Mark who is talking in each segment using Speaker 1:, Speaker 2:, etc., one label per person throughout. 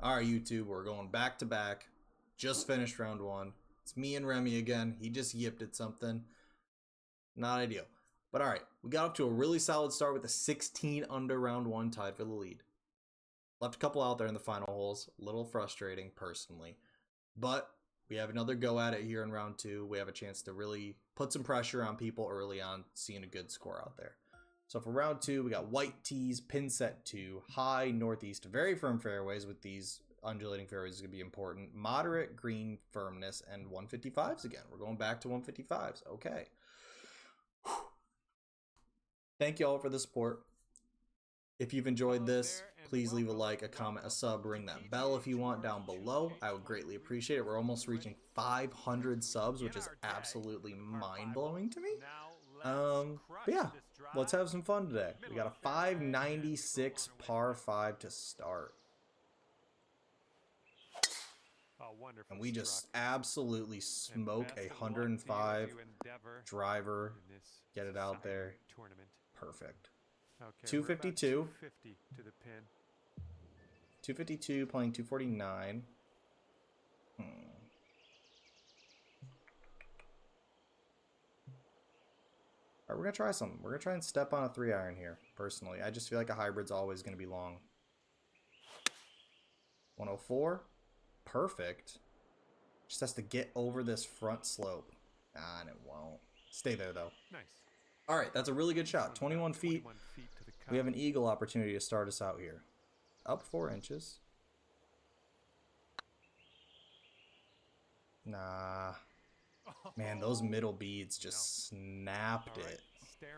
Speaker 1: All right, YouTube, we're going back to back. Just finished round one. It's me and Remy again. He just yipped at something. Not ideal. But all right, we got up to a really solid start with a 16 under round one, tied for the lead. Left a couple out there in the final holes. A little frustrating, personally. But we have another go at it here in round two. We have a chance to really put some pressure on people early on, seeing a good score out there. So for round two, we got white tees, pin set 2, high northeast, very firm fairways with these undulating fairways is going to be important. Moderate green firmness and 155s again. We're going back to 155s. Okay. Thank you all for the support. If you've enjoyed this, please leave a like, a comment, a sub, ring that bell if you want down below. I would greatly appreciate it. We're almost reaching 500 subs, which is absolutely mind-blowing to me. But yeah, let's have some fun today. We got a 596 par 5 to start. And we just absolutely smoke a 105 driver. Get it out there. Perfect. 252. 252 playing 249. Alright, we're going to try something. We're going to try and step on a 3-iron here, personally. I just feel like a hybrid's always going to be long. 104. Perfect. Just has to get over this front slope. Ah, and it won't. Stay there, though. Nice. Alright, that's a really good shot. 21 feet. We have an eagle opportunity to start us out here. Up 4 inches. Nah. Man, those middle beads just snapped it.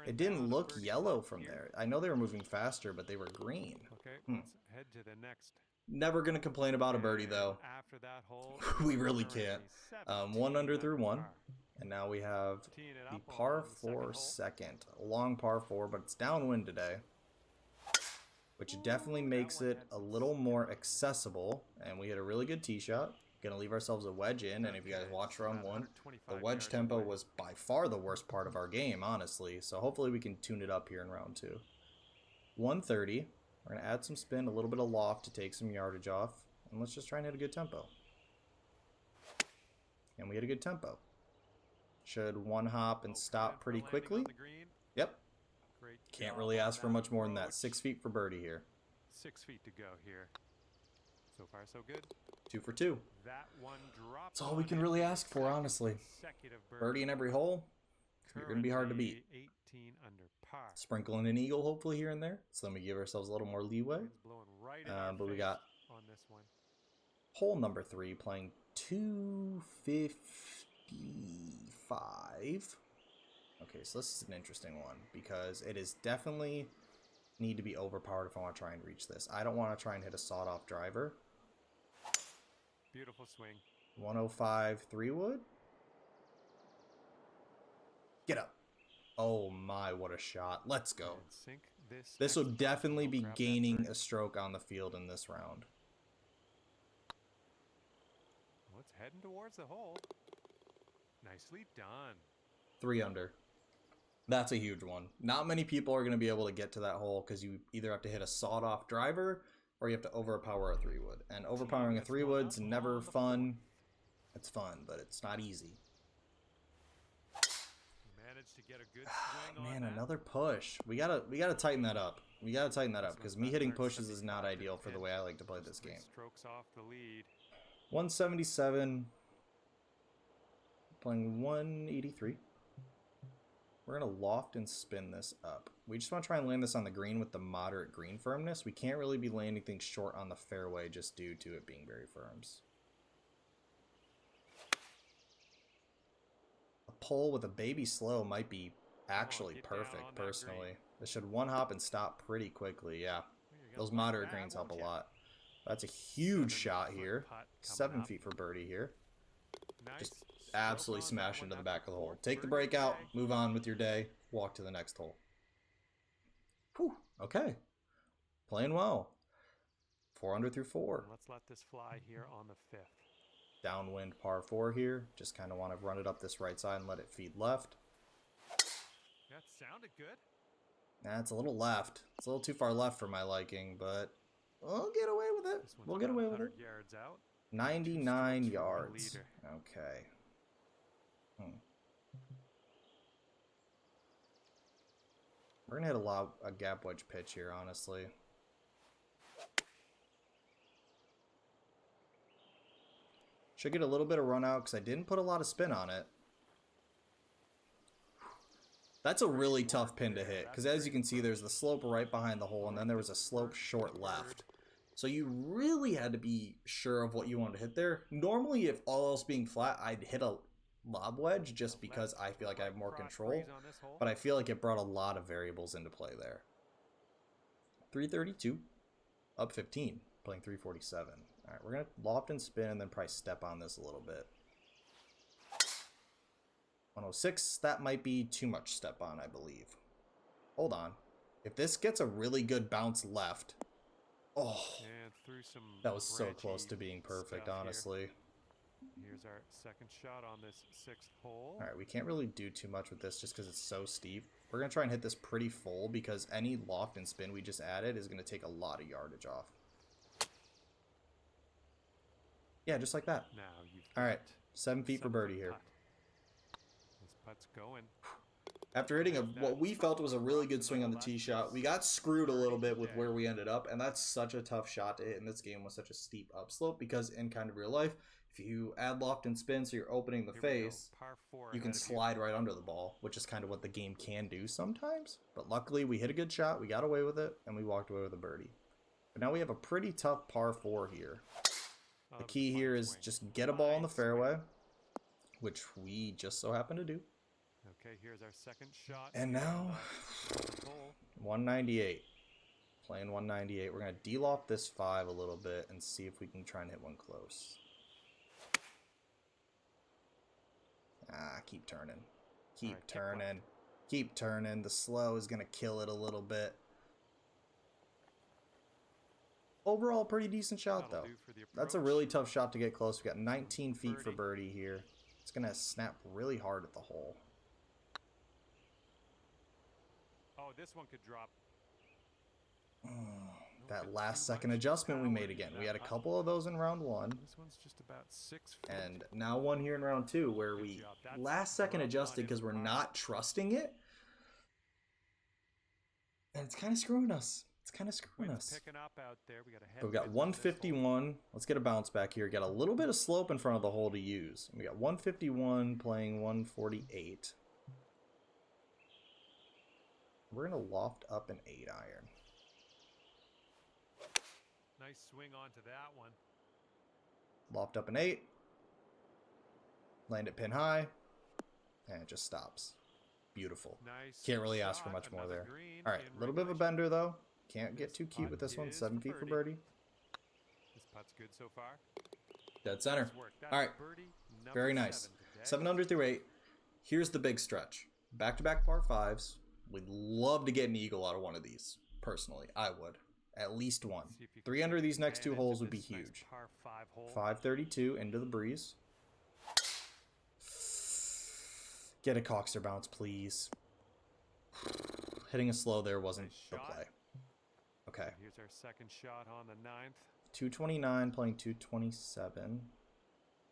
Speaker 1: It didn't look yellow from there. I know they were moving faster, but they were green. Let's head to the next. Never going to complain about a birdie, though. We really can't. 1 under through 1. And now we have the par 4 second. A long par 4, but it's downwind today. Which definitely makes it a little more accessible. And we hit a really good tee shot. Gonna leave ourselves a wedge in, and if you guys watch round one, the wedge tempo was by far the worst part of our game, honestly. So hopefully we can tune it up here in round two. 130. We're gonna add some spin, a little bit of loft to take some yardage off, and let's just try and hit a good tempo. And we hit a good tempo. Should one hop and stop pretty quickly. Yep. Can't really ask for much more than that. 6 feet for birdie here.
Speaker 2: 6 feet to go here. So far, so good.
Speaker 1: 2 for 2. That's all we can really ask for, honestly. Birdie in every hole. You're going to be hard to beat. Sprinkling an eagle, hopefully, here and there. So then we give ourselves a little more leeway. But we got hole number 3 playing 255. Okay, so this is an interesting one because it is definitely need to be overpowered if I want to try and reach this. I don't want to try and hit a sawed-off driver.
Speaker 2: Beautiful swing.
Speaker 1: 105 3-wood. Get up. Oh my, what a shot. Let's go. This will definitely be gaining a stroke on the field in this round.
Speaker 2: Well, it's heading towards the hole. Nicely done.
Speaker 1: 3 under. That's a huge one. Not many people are going to be able to get to that hole because you either have to hit a sawed-off driver or you have to overpower a 3-wood. And overpowering a 3-wood's never fun. It's fun, but it's not easy.
Speaker 2: Managed to get a good swing
Speaker 1: Man, another push. We gotta tighten that up. We gotta tighten that up because me hitting pushes is not ideal for the way I like to play this game.
Speaker 2: Strokes off the lead.
Speaker 1: 177. Playing 183. We're going to loft and spin this up. We just want to try and land this on the green with the moderate green firmness. We can't really be landing things short on the fairway just due to it being very firms. A pull with a baby slow might be actually perfect, personally. This should one hop and stop pretty quickly, yeah. Those moderate greens help a lot. That's a huge shot here. 7 feet for birdie here. Just absolutely smash into the back of the hole. Take the break out, move on with your day, walk to the next hole. Whew, okay. Playing well. 4 under through 4.
Speaker 2: Let's let this fly here on the 5th.
Speaker 1: Downwind par 4 here. Just kind of want to run it up this right side and let it feed left.
Speaker 2: That sounded good.
Speaker 1: Nah, it's a little left. It's a little too far left for my liking, but We'll get away with it. We'll get away with it.
Speaker 2: Yards out.
Speaker 1: 99 yards. Okay. We're going to hit a gap wedge pitch here, honestly. Should get a little bit of run out because I didn't put a lot of spin on it. That's a really tough pin to hit because as you can see, there's the slope right behind the hole and then there was a slope short left. So you really had to be sure of what you wanted to hit there. Normally, if all else being flat, I'd hit a lob wedge just because I feel like I have more control. But I feel like it brought a lot of variables into play there. 332, up 15, playing 347. All right, we're going to loft and spin and then probably step on this a little bit. 106, that might be too much step on, I believe. Hold on. If this gets a really good bounce left... Oh, that was so close to being perfect, honestly.
Speaker 2: Here's our second shot on this 6th hole.
Speaker 1: All right, we can't really do too much with this just because it's so steep. We're going to try and hit this pretty full because any loft and spin we just added is going to take a lot of yardage off. Yeah, just like that.
Speaker 2: Now you've
Speaker 1: all right, 7 feet for birdie here.
Speaker 2: This putt's going.
Speaker 1: After hitting what we felt was a really good swing on the tee shot, we got screwed a little bit with where we ended up, and that's such a tough shot to hit in this game with such a steep upslope because in kind of real life, if you add loft and spin so you're opening the face, you can slide right under the ball, which is kind of what the game can do sometimes. But luckily, we hit a good shot, we got away with it, and we walked away with a birdie. But now we have a pretty tough par 4 here. The key here is just get a ball in the fairway, which we just so happen to do.
Speaker 2: Okay, here's our second shot.
Speaker 1: And now, 198. Playing 198. We're going to de-loft this 5 a little bit and see if we can try and hit one close. Keep turning. Keep turning. Keep turning. The slow is going to kill it a little bit. Overall, pretty decent shot, though. That's a really tough shot to get close. We got 19 feet for birdie here. It's going to snap really hard at the hole.
Speaker 2: Oh, this one could drop.
Speaker 1: That last second adjustment we made again. We had a couple of those in round 1.
Speaker 2: This one's just about 6 feet.
Speaker 1: And now one here in round 2 where we last second adjusted because we're not trusting it. And it's kind of screwing us. It's kind of screwing us. But we got 151. Let's get a bounce back here. Got a little bit of slope in front of the hole to use. We got 151 playing 148. We're going to loft up an 8 iron.
Speaker 2: Nice swing onto that one.
Speaker 1: Loft up an 8. Land it pin high. And it just stops. Beautiful.
Speaker 2: Nice.
Speaker 1: Can't really ask for much more there. All right, a little bit of a bender though. Can't get too cute with this one. 7 feet for birdie.
Speaker 2: This putt's good so far.
Speaker 1: Dead center. All right, very nice. 7 under through 8. Here's the big stretch. Back-to-back par 5s. We'd love to get an eagle out of one of these. Personally, I would. At least one. 3 under these next 2 holes would be huge. 532 into the breeze. Get a cockster bounce, please. Hitting a slow there wasn't the play. Okay.
Speaker 2: Here's our second shot on the 9th.
Speaker 1: 229 playing 227.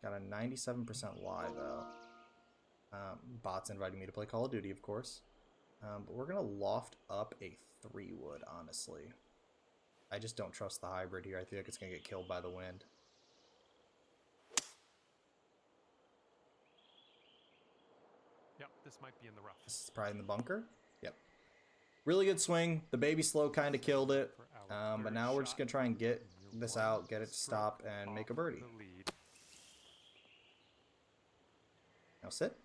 Speaker 1: Got a 97% lie though. Bot's inviting me to play Call of Duty, of course. But we're gonna loft up a 3-wood, honestly. I just don't trust the hybrid here. I feel like it's gonna get killed by the wind.
Speaker 2: Yep, this might be in the rough.
Speaker 1: This is probably in the bunker. Yep. Really good swing. The baby slow kind of killed it. But now we're just gonna try and get this out, get it to stop, and make a birdie. Now sit.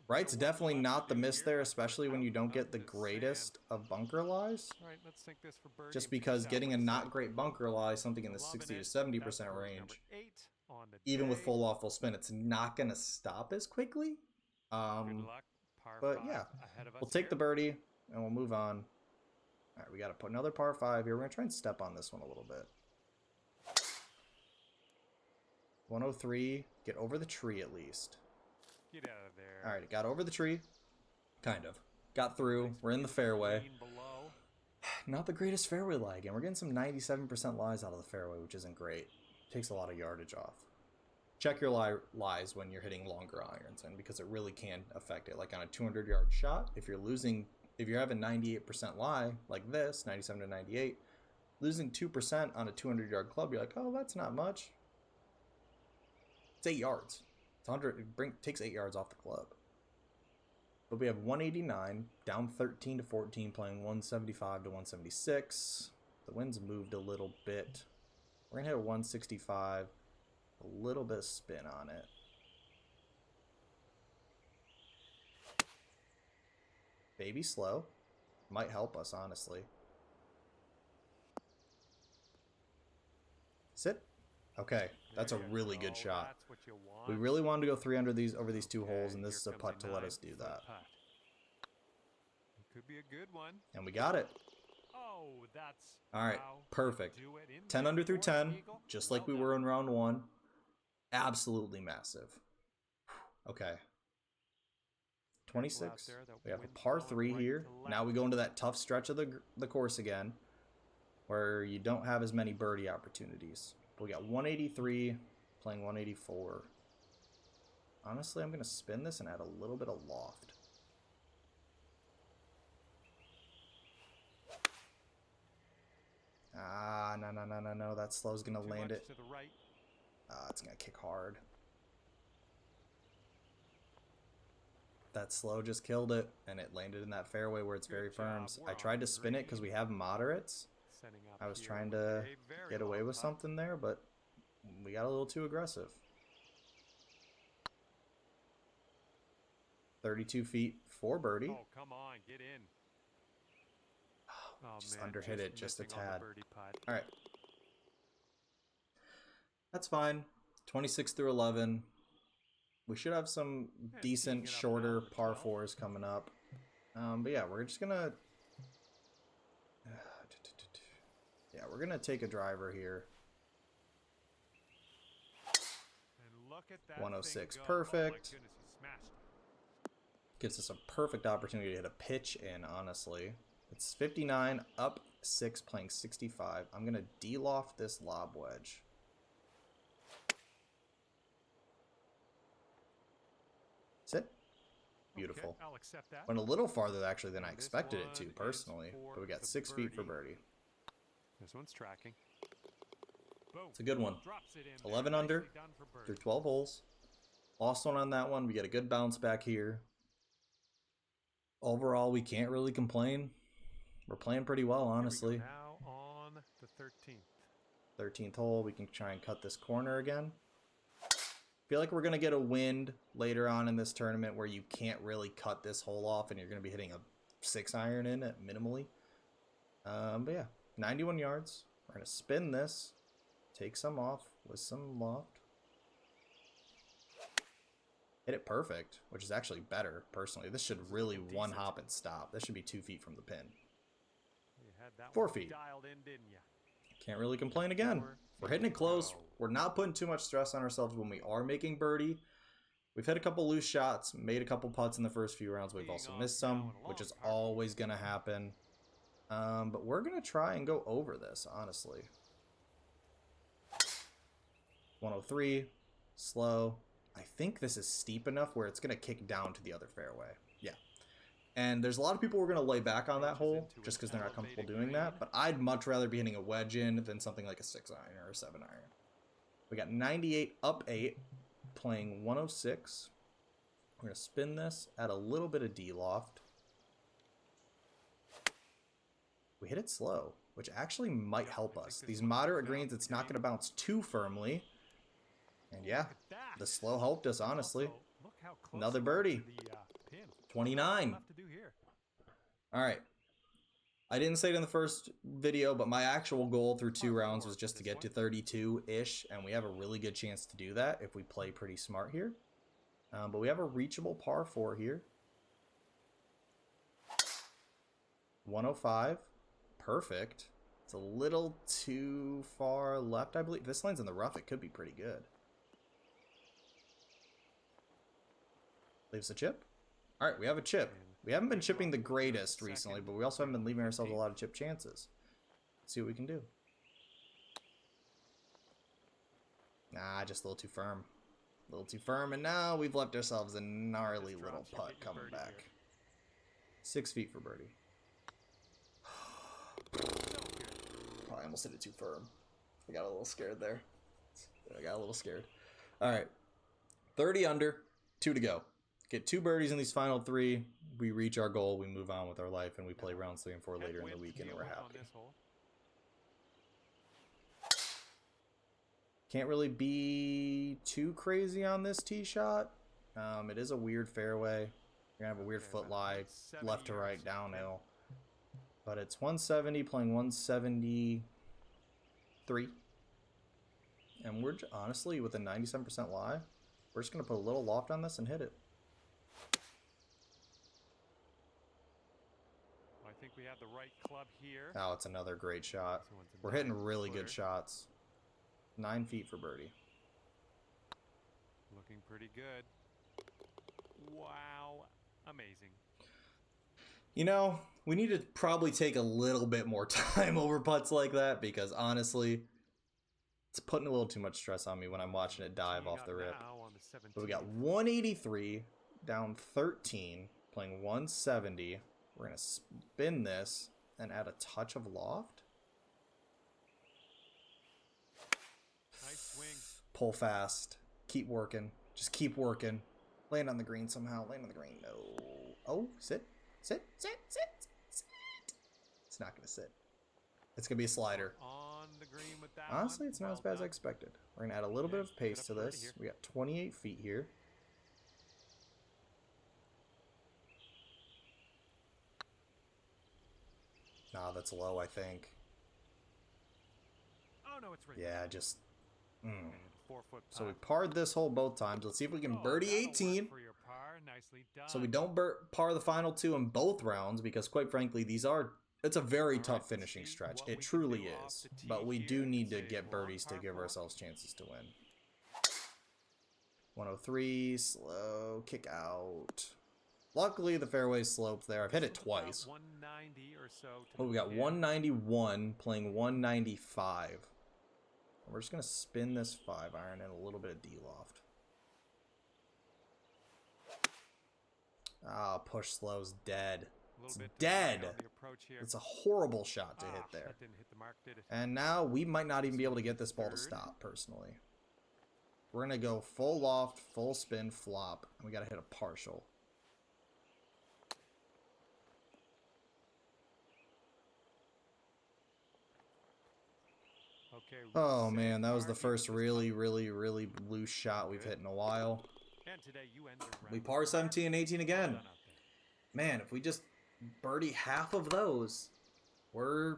Speaker 1: Right's definitely not the miss there, especially when you don't get the greatest of bunker lies. Just because getting a not great bunker lie, something in the 60 to 70% range, even with full off full spin, it's not going to stop as quickly. But yeah, we'll take the birdie and we'll move on. All right, we got to put another par 5 here. We're going to try and step on this one a little bit. 103, get over the tree at least.
Speaker 2: Get out of there.
Speaker 1: All right, it got over the tree. Kind of. Got through. We're in the fairway. not the greatest fairway lie again. We're getting some 97% lies out of the fairway, which isn't great. Takes a lot of yardage off. Check your lies when you're hitting longer irons in, because it really can affect it. Like on a 200-yard shot, if you're having 98% lie like this, 97 to 98, losing 2% on a 200-yard club, you're like, oh, that's not much. It's 8 yards. It's 100. It takes 8 yards off the club. But we have 189, down 13 to 14, playing 175 to 176. The wind's moved a little bit. We're gonna hit a 165. A little bit of spin on it. Baby slow. Might help us, honestly. Sit. Okay, that's a really good shot. We really wanted to go 3 under over these 2 holes, and this is a putt to let us do that.
Speaker 2: Could be a good one.
Speaker 1: And we got it.
Speaker 2: Oh, that's
Speaker 1: all right, perfect. 10 under through 10, just like we were in round 1. Absolutely massive. Okay. 26. We have a par 3 here. Now we go into that tough stretch of the course again, where you don't have as many birdie opportunities. We got 183, playing 184. Honestly, I'm going to spin this and add a little bit of loft. Ah, no. That slow's going to land it. It's going to kick hard. That slow just killed it, and it landed in that fairway where it's very firm. I tried to spin it because we have moderates. I was trying to get away with something there, but we got a little too aggressive. 32 feet for birdie.
Speaker 2: Oh, come on, get in.
Speaker 1: Oh, just underhit it just a tad. All right. That's fine. 26 through 11. We should have some decent shorter par 4s coming up. But yeah, we're just gonna... Yeah, we're gonna take a driver here. 106, perfect. Gives us a perfect opportunity to hit a pitch in, honestly. It's 59, up 6, playing 65. I'm gonna de-loft this lob wedge. Sit. Beautiful.
Speaker 2: Okay, I'll accept that.
Speaker 1: Went a little farther actually than I expected it to, personally. But we got 6 feet for birdie.
Speaker 2: This one's tracking. Boom.
Speaker 1: It's a good one. 11 under through 12 holes. Lost one on that one. We get a good bounce back here. Overall, we can't really complain. We're playing pretty well, honestly.
Speaker 2: Now on the 13th.
Speaker 1: 13th hole. We can try and cut this corner again. Feel like we're going to get a wind later on in this tournament where you can't really cut this hole off and you're going to be hitting a 6-iron in it minimally. But yeah, 91 yards. We're going to spin this, take some off with some loft. Hit it perfect, which is actually better, personally. This should really one hop and stop. This should be 2 feet from the pin. 4 feet. Can't really complain again. We're hitting it close. We're not putting too much stress on ourselves when we are making birdie. We've hit a couple loose shots, made a couple putts in the first few rounds. We've also missed some, which is always going to happen. But we're going to try and go over this, honestly. 103, slow. I think this is steep enough where it's going to kick down to the other fairway. Yeah. And there's a lot of people who are going to lay back on that hole just because they're not comfortable doing that. But I'd much rather be hitting a wedge in than something like a 6-iron or a 7-iron. We got 98 up 8, playing 106. We're going to spin this, add a little bit of D-loft. We hit it slow, which actually might help us. These moderate greens, it's not going to bounce too firmly. And yeah, the slow helped us, honestly. Another birdie. 29. All right. I didn't say it in the first video, but my actual goal through 2 rounds was just to get to 32-ish, and we have a really good chance to do that if we play pretty smart here. But we have a reachable par 4 here. 105. Perfect. It's a little too far left, I believe. If this lands in the rough, it could be pretty good. Leaves a chip. All right, we have a chip. We haven't been chipping the greatest recently, but we also haven't been leaving ourselves a lot of chip chances. Let's see what we can do. Nah, just a little too firm. A little too firm, and now we've left ourselves a gnarly little putt coming back. 6 feet for birdie. Oh, I almost hit it too firm. I got a little scared there. Alright. 30 under, 2 to go. Get 2 birdies in these final 3. We reach our goal, we move on with our life, and we play rounds 3 and 4 later in the week, and we're happy. Can't really be too crazy on this tee shot. It is a weird fairway. You're going to have a weird foot lie, left to right, downhill. But it's 170, playing 173. And we're honestly, with a 97% lie, we're just going to put a little loft on this and hit it.
Speaker 2: I think we have the right club here.
Speaker 1: Oh, it's another great shot. We're hitting really good shots. 9 feet for birdie.
Speaker 2: Looking pretty good. Wow. Amazing.
Speaker 1: You know, we need to probably take a little bit more time over putts like that, because honestly, it's putting a little too much stress on me when I'm watching it dive off the rip. So we got 183, down 13, playing 170. We're going to spin this and add a touch of loft.
Speaker 2: Nice swing.
Speaker 1: Pull fast. Keep working. Just keep working. Land on the green somehow. Land on the green. No. Oh, sit. Sit. It's not going to sit. It's going to be a slider.
Speaker 2: On the green with that
Speaker 1: Honestly,
Speaker 2: one.
Speaker 1: it's not as bad as I expected. We're going to add a little bit of pace to this. We got 28 feet here. Nah, that's low, I think.
Speaker 2: Oh, no, it's right.
Speaker 1: Yeah, just...
Speaker 2: 4-foot
Speaker 1: So we parred this hole both times. Let's see if we can birdie 18. So we don't par the final 2 in both rounds, because quite frankly, it's a very tough finishing stretch. It truly is. But we do need to get birdies to give ourselves chances to win. 103, slow, kick out. Luckily, the fairway's sloped there. I've hit it twice. Oh, we got 191 playing 195. We're just going to spin this 5-iron and a little bit of D-loft. Ah, push slow's dead. It's dead. It's a horrible shot to hit there. And now we might not even be able to get this ball to stop, personally. We're going to go full loft, full spin, flop. And we got to hit a partial. Oh man, that was the first really loose shot we've hit in a while. We par 17 and 18 again. Man, if we just birdie half of those, we're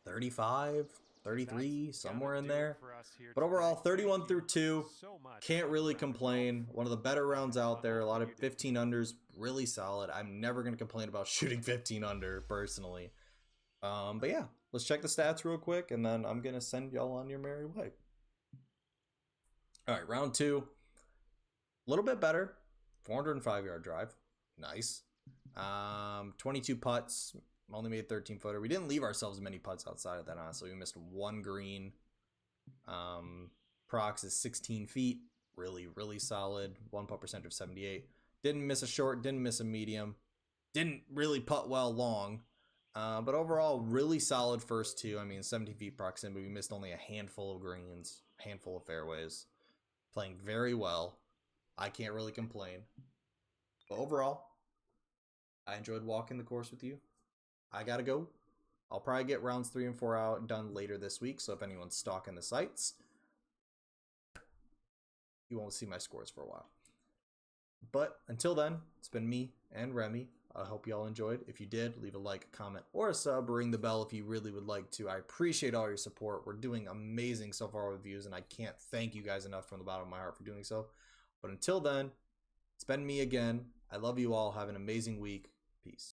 Speaker 1: 35, 33, somewhere in there. But overall, 31 through 2, can't really complain. One of the better rounds out there. A lot of 15 unders, really solid. I'm never going to complain about shooting 15 under, personally. But yeah, let's check the stats real quick, and then I'm going to send y'all on your merry way. All right, round 2. A little bit better. 405-yard drive. Nice. 22 putts. Only made 13-footer. We didn't leave ourselves many putts outside of that, honestly. We missed 1 green. Prox is 16 feet. Really solid. 1 putt percentage of 78. Didn't miss a short. Didn't miss a medium. Didn't really putt well long. But overall, really solid first 2. I mean, 17 feet proximity. We missed only a handful of greens, handful of fairways. Playing very well. I can't really complain. But overall, I enjoyed walking the course with you. I gotta go. I'll probably get rounds 3 and 4 out done later this week. So if anyone's stalking the sites, you won't see my scores for a while. But until then, it's been me and Remy. I hope you all enjoyed. If you did, leave a like, a comment, or a sub. Ring the bell if you really would like to. I appreciate all your support. We're doing amazing so far with views, and I can't thank you guys enough from the bottom of my heart for doing so. But until then, it's been me again. I love you all. Have an amazing week. Peace.